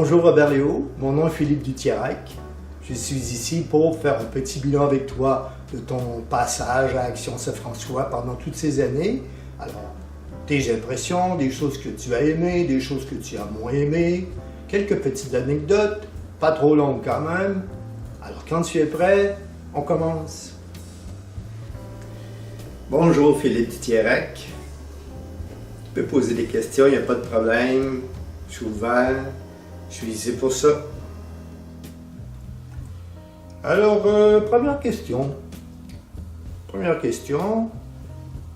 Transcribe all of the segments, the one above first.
Bonjour Robert Léo, mon nom est Philippe Duthierac. Je suis ici pour faire un petit bilan avec toi de ton passage à Action Saint-François pendant toutes ces années. Alors, tes impressions, des choses que tu as aimées, des choses que tu as moins aimées, quelques petites anecdotes, pas trop longues quand même. Alors quand tu es prêt, on commence. Bonjour Philippe Duthierac. Tu peux poser des questions, il n'y a pas de problème. Je suis ouvert. Je suis ici pour ça. Alors, première question.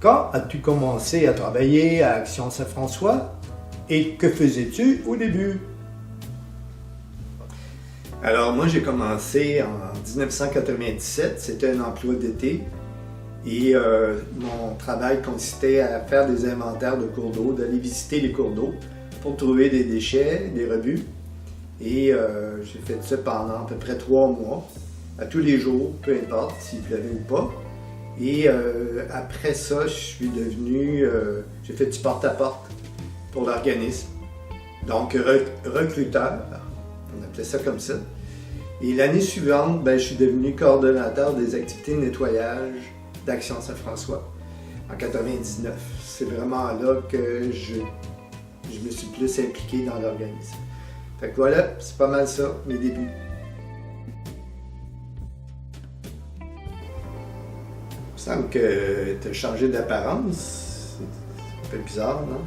Quand as-tu commencé à travailler à Action Saint-François et que faisais-tu au début? Alors, moi, j'ai commencé en 1997. C'était un emploi d'été. Et mon travail consistait à faire des inventaires de cours d'eau, d'aller visiter les cours d'eau pour trouver des déchets, des rebuts. Et j'ai fait ça pendant à peu près 3 mois, à tous les jours, peu importe s'il pleuvait ou pas. Et après ça, j'ai fait du porte-à-porte pour l'organisme. Donc, recruteur, on appelait ça comme ça. Et l'année suivante, je suis devenu coordonnateur des activités de nettoyage d'Action Saint-François en 99. C'est vraiment là que je me suis plus impliqué dans l'organisme. Fait que voilà, c'est pas mal ça, mes débuts. Il me semble que tu as changé d'apparence. C'est un peu bizarre, non?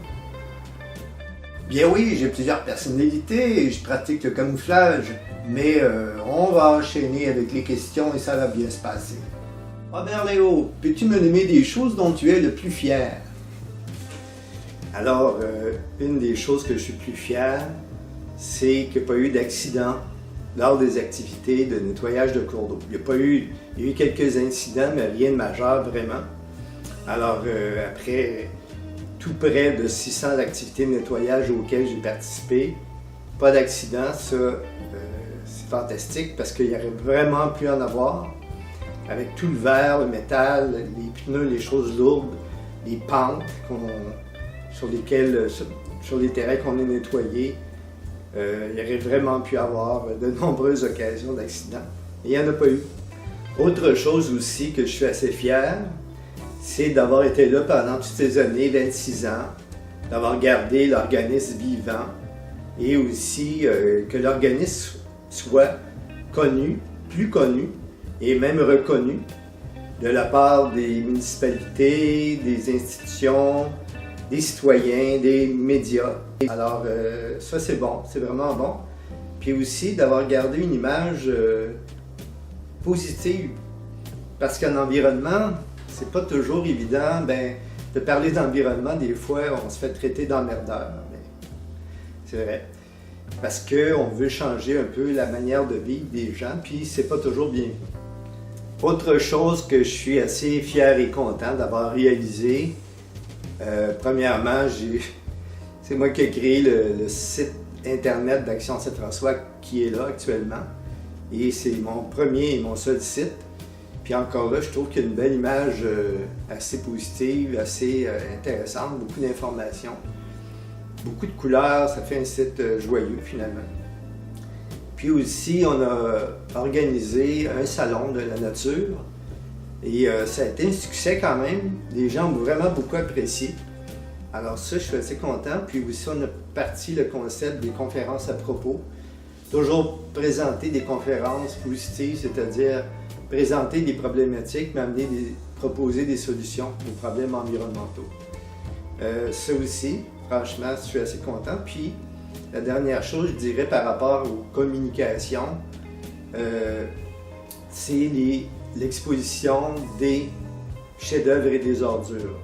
Bien oui, j'ai plusieurs personnalités et je pratique le camouflage, mais on va enchaîner avec les questions et ça va bien se passer. Robert Léo, peux-tu me nommer des choses dont tu es le plus fier? Alors, une des choses que je suis plus fier, c'est qu'il n'y a pas eu d'accident lors des activités de nettoyage de cours d'eau. Il y a eu quelques incidents, mais rien de majeur vraiment. Alors, après tout près de 600 activités de nettoyage auxquelles j'ai participé, pas d'accident, ça, c'est fantastique parce qu'il y aurait vraiment pu en avoir. Avec tout le verre, le métal, les pneus, les choses lourdes, les pentes sur les terrains qu'on a nettoyés, il y aurait vraiment pu avoir de nombreuses occasions d'accidents. Et il n'y en a pas eu. Autre chose aussi que je suis assez fier, c'est d'avoir été là pendant toutes ces années, 26 ans, d'avoir gardé l'organisme vivant et aussi que l'organisme soit connu, plus connu et même reconnu de la part des municipalités, des institutions, des citoyens, des médias. Alors ça c'est bon, c'est vraiment bon. Puis aussi d'avoir gardé une image positive. Parce qu'en environnement, c'est pas toujours évident de parler d'environnement. Des fois, on se fait traiter d'emmerdeur. C'est vrai. Parce qu'on veut changer un peu la manière de vivre des gens, puis c'est pas toujours bien vu. Autre chose que je suis assez fier et content d'avoir réalisé, premièrement, c'est moi qui ai créé le site internet d'Action Saint-François qui est là actuellement. Et c'est mon premier et mon seul site. Puis encore là, je trouve qu'il y a une belle image assez positive, assez intéressante, beaucoup d'informations, beaucoup de couleurs, ça fait un site joyeux finalement. Puis aussi, on a organisé un salon de la nature et ça a été un succès quand même. Les gens ont vraiment beaucoup apprécié. Alors ça, je suis assez content. Puis aussi, on a parti le concept des conférences à propos. Toujours présenter des conférences positives, c'est-à-dire présenter des problématiques, mais proposer des solutions aux problèmes environnementaux. Ça aussi, franchement, je suis assez content. Puis, la dernière chose, je dirais, par rapport aux communications, c'est l'exposition des chefs-d'œuvre et des ordures.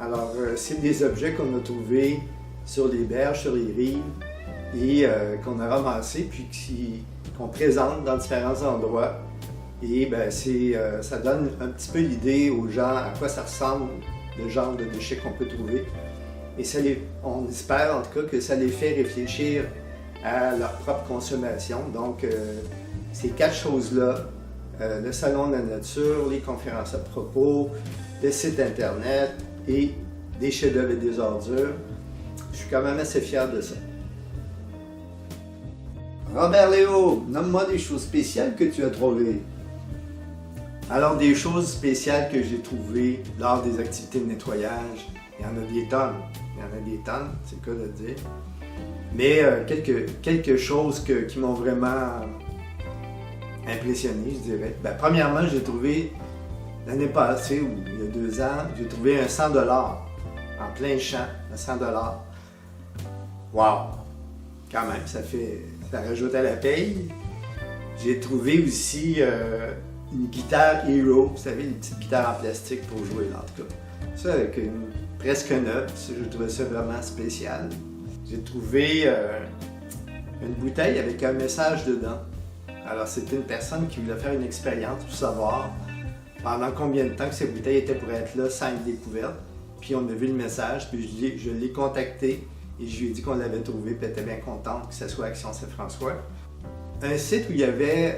Alors, c'est des objets qu'on a trouvés sur les berges, sur les rives, et qu'on a ramassés, puis qu'on présente dans différents endroits. Et ça donne un petit peu l'idée aux gens à quoi ça ressemble, le genre de déchets qu'on peut trouver. Et on espère en tout cas que ça les fait réfléchir à leur propre consommation. Donc, ces 4 choses-là, le Salon de la nature, les conférences à propos, le site internet et des chefs-d'œuvre et des ordures, je suis quand même assez fier de ça. Robert Léo, nomme-moi des choses spéciales que tu as trouvées. Alors, des choses spéciales que j'ai trouvées lors des activités de nettoyage, il y en a des tonnes. Il y en a des tonnes, c'est le cas de dire. Mais quelques choses qui m'ont vraiment impressionné, je dirais. Ben, premièrement, j'ai trouvé, l'année passée, ou il y a 2 ans, j'ai trouvé un 100 $ en plein champ, un 100 $. Wow! Quand même, ça rajoute à la paye. J'ai trouvé aussi une guitare Hero, vous savez, une petite guitare en plastique pour jouer là, en tout cas. Ça, avec presque neuve, je trouvais ça vraiment spécial. J'ai trouvé une bouteille avec un message dedans. Alors, c'était une personne qui voulait faire une expérience pour savoir pendant combien de temps que cette bouteille était pour être là sans être découverte. Puis, on a vu le message, puis je l'ai contacté et je lui ai dit qu'on l'avait trouvé, puis elle était bien contente que ce soit Action Saint-François. Un site où il y avait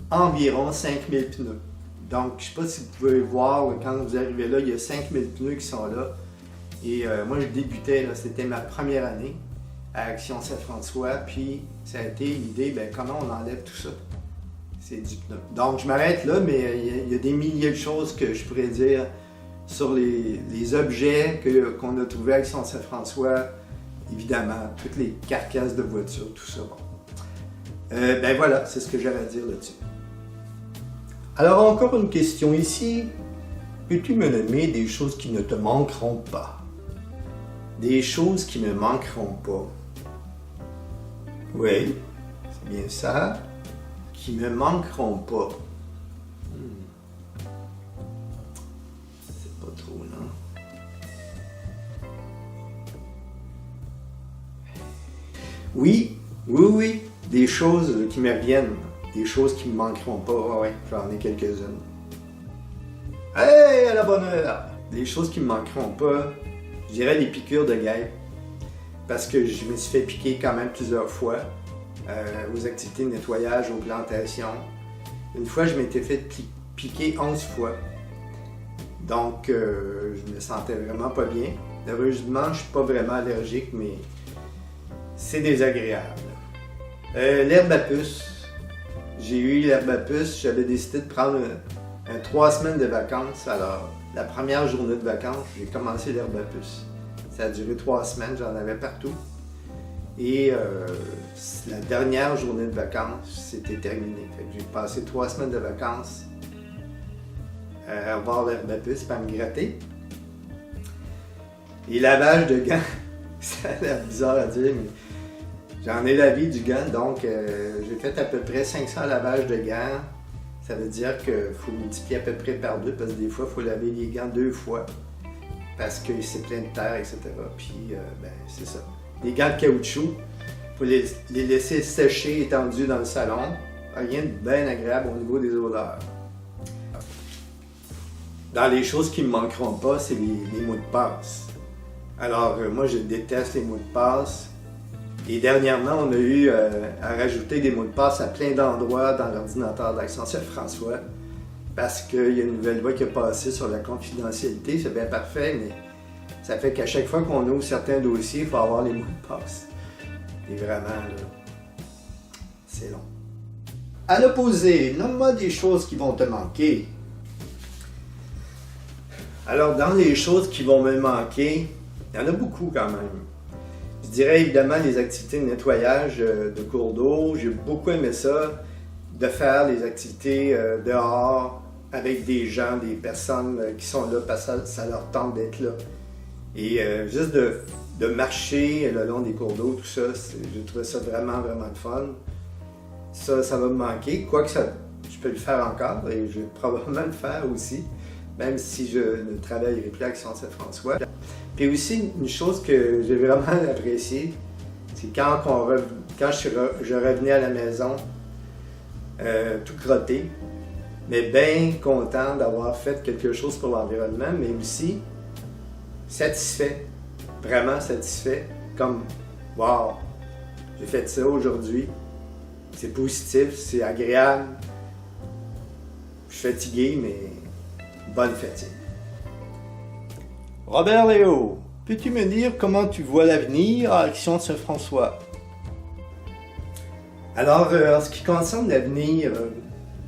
environ 5000 pneus. Donc, je ne sais pas si vous pouvez voir, quand vous arrivez là, il y a 5000 pneus qui sont là. Et moi, je débutais, c'était ma première année à Action Saint-François, puis ça a été l'idée, comment on enlève tout ça? C'est du pneu. Donc, je m'arrête là, mais il y a des milliers de choses que je pourrais dire sur les objets qu'on a trouvés à Action Saint-François. Évidemment, toutes les carcasses de voitures, tout ça. Bon. Voilà, c'est ce que j'avais à dire là-dessus. Alors encore une question ici. Peux-tu me nommer des choses qui ne te manqueront pas? Des choses qui ne manqueront pas. Oui, c'est bien ça. Qui me manqueront pas. C'est pas trop, non? Oui, des choses qui me reviennent. Des choses qui me manqueront pas. Oui, j'en ai quelques-unes. Hey, à la bonne heure! Les choses qui me manqueront pas, je dirais les piqûres de guêpes. Parce que je me suis fait piquer quand même plusieurs fois aux activités de nettoyage, aux plantations. Une fois, je m'étais fait piquer 11 fois. Donc, je me sentais vraiment pas bien. Heureusement, je ne suis pas vraiment allergique, mais c'est désagréable. L'herbe à puce. J'ai eu l'herbe à puce, j'avais décidé de prendre 3 semaines de vacances. Alors, la première journée de vacances, j'ai commencé l'herbe à puce. Ça a duré 3 semaines, j'en avais partout. Et la dernière journée de vacances, c'était terminé. J'ai passé 3 semaines de vacances à voir l'herbe à puce, pas me gratter. Et lavage de gants, ça a l'air bizarre à dire, mais j'en ai lavé du gant, donc j'ai fait à peu près 500 lavages de gants. Ça veut dire qu'il faut multiplier à peu près par 2, parce que des fois, il faut laver les gants 2 fois, parce que c'est plein de terre, etc. Puis, c'est ça. Les gants de caoutchouc, il faut les laisser sécher étendus dans le salon. Rien de bien agréable au niveau des odeurs. Dans les choses qui ne me manqueront pas, c'est les mots de passe. Alors, moi, je déteste les mots de passe. Et dernièrement, on a eu à rajouter des mots de passe à plein d'endroits dans l'ordinateur d'Action Saint-François parce qu'il y a une nouvelle loi qui a passé sur la confidentialité. C'est bien parfait, mais ça fait qu'à chaque fois qu'on ouvre certains dossiers, il faut avoir les mots de passe. Et vraiment, là, c'est long. À l'opposé, nomme-moi des choses qui vont te manquer. Alors, dans les choses qui vont me manquer, il y en a beaucoup quand même. Je dirais évidemment les activités de nettoyage de cours d'eau. J'ai beaucoup aimé ça, de faire les activités dehors avec des gens, des personnes qui sont là parce que ça leur tente d'être là. Et juste de marcher le long des cours d'eau, tout ça, j'ai trouvé ça vraiment, vraiment le fun. Ça va me manquer, quoique je peux le faire encore et je vais probablement le faire aussi, même si je ne travaillerai plus à Action Saint-François. Puis aussi, une chose que j'ai vraiment appréciée, c'est quand je revenais à la maison, tout crotté, mais bien content d'avoir fait quelque chose pour l'environnement, mais aussi satisfait, vraiment satisfait, comme « wow, j'ai fait ça aujourd'hui, c'est positif, c'est agréable, je suis fatigué, mais bonne fatigue. » Robert Léo, peux-tu me dire comment tu vois l'avenir à Action Saint-François? Alors, en ce qui concerne l'avenir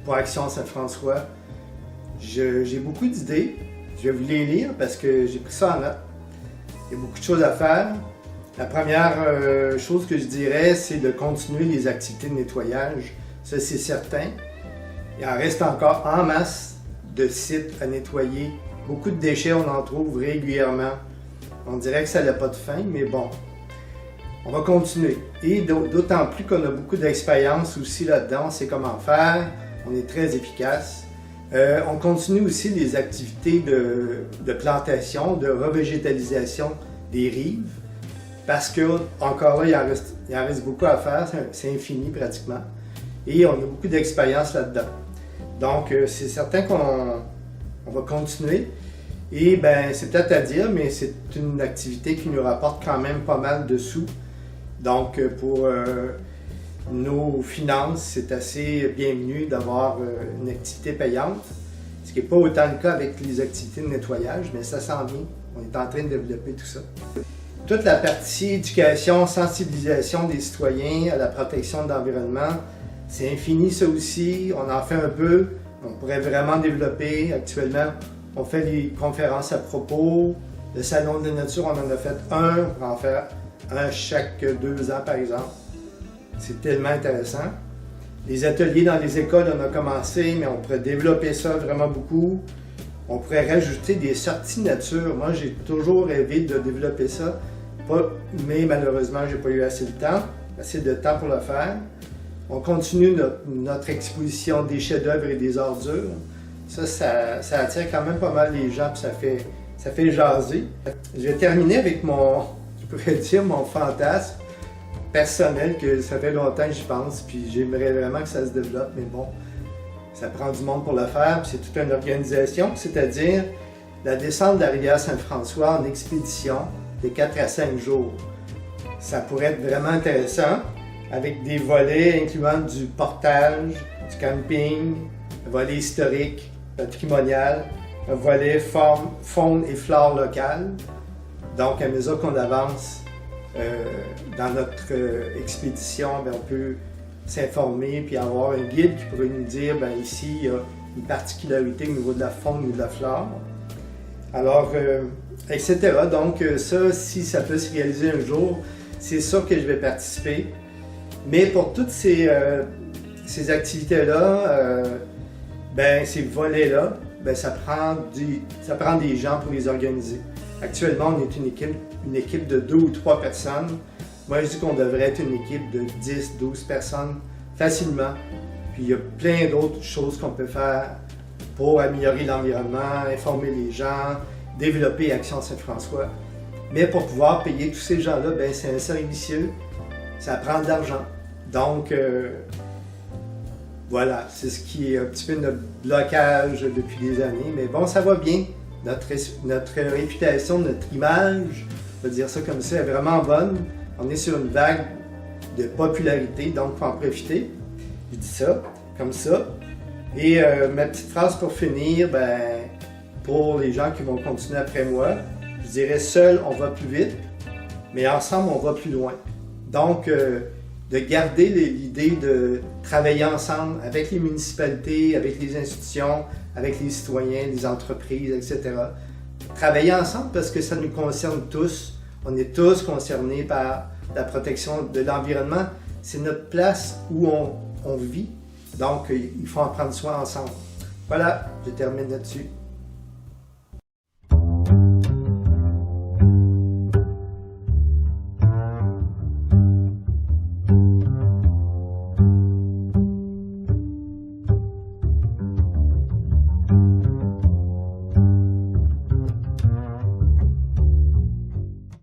pour Action Saint-François, j'ai beaucoup d'idées. Je vais vous les lire parce que j'ai pris ça en note. Il y a beaucoup de choses à faire. La première chose que je dirais, c'est de continuer les activités de nettoyage. Ça, c'est certain. Il en reste encore en masse de sites à nettoyer. Beaucoup de déchets, on en trouve régulièrement. On dirait que ça n'a pas de fin, mais bon, on va continuer. Et d'autant plus qu'on a beaucoup d'expérience aussi là-dedans, on sait comment faire, on est très efficace. On continue aussi les activités de plantation, de revégétalisation des rives, parce que, encore là, il en reste beaucoup à faire, c'est infini pratiquement, et on a beaucoup d'expérience là-dedans. Donc, c'est certain qu'on va continuer. Et bien, c'est peut-être à dire, mais c'est une activité qui nous rapporte quand même pas mal de sous. Donc, pour nos finances, c'est assez bienvenu d'avoir une activité payante, ce qui n'est pas autant le cas avec les activités de nettoyage, mais ça s'en vient. On est en train de développer tout ça. Toute la partie éducation, sensibilisation des citoyens à la protection de l'environnement, c'est infini ça aussi. On en fait un peu, on pourrait vraiment développer. Actuellement, on fait des conférences à propos. Le Salon de la nature, on en a fait un, on va en faire un chaque 2 ans, par exemple. C'est tellement intéressant. Les ateliers dans les écoles, on a commencé, mais on pourrait développer ça vraiment beaucoup. On pourrait rajouter des sorties nature. Moi, j'ai toujours rêvé de développer ça, mais malheureusement, j'ai pas eu assez de temps pour le faire. On continue notre exposition des chefs-d'œuvre et des ordures. Ça attire quand même pas mal les gens, puis ça fait jaser. Je vais terminer avec je pourrais dire, mon fantasme personnel, que ça fait longtemps que j'y pense, puis j'aimerais vraiment que ça se développe, mais bon, ça prend du monde pour le faire, puis c'est toute une organisation, c'est-à-dire la descente de la rivière Saint-François en expédition de 4 à 5 jours. Ça pourrait être vraiment intéressant, avec des volets incluant du portage, du camping, un volet historique, patrimonial, un volet faune et flore locale. Donc, à mesure qu'on avance dans notre expédition, bien, on peut s'informer puis avoir un guide qui pourrait nous dire, bien, ici, il y a une particularité au niveau de la faune ou de la flore. Alors, etc. Donc, ça, si ça peut se réaliser un jour, c'est sûr que je vais participer. Mais pour toutes ces activités-là, ben, ces volets-là, ben, ça prend des gens pour les organiser. Actuellement, on est une équipe de 2 ou 3 personnes. Moi, je dis qu'on devrait être une équipe de 10, 12 personnes facilement. Puis il y a plein d'autres choses qu'on peut faire pour améliorer l'environnement, informer les gens, développer Action Saint-François. Mais pour pouvoir payer tous ces gens-là, ben, c'est un servicieux, ça prend de l'argent. Donc, voilà, c'est ce qui est un petit peu notre blocage depuis des années. Mais bon, ça va bien. Notre réputation, notre image, on va dire ça comme ça, est vraiment bonne. On est sur une vague de popularité, donc il faut en profiter. Je dis ça, comme ça. Et ma petite phrase pour finir, ben, pour les gens qui vont continuer après moi, je dirais seul on va plus vite, mais ensemble on va plus loin. Donc, de garder l'idée de travailler ensemble avec les municipalités, avec les institutions, avec les citoyens, les entreprises, etc. Travailler ensemble parce que ça nous concerne tous. On est tous concernés par la protection de l'environnement. C'est notre place où on vit. Donc, il faut en prendre soin ensemble. Voilà, je termine là-dessus.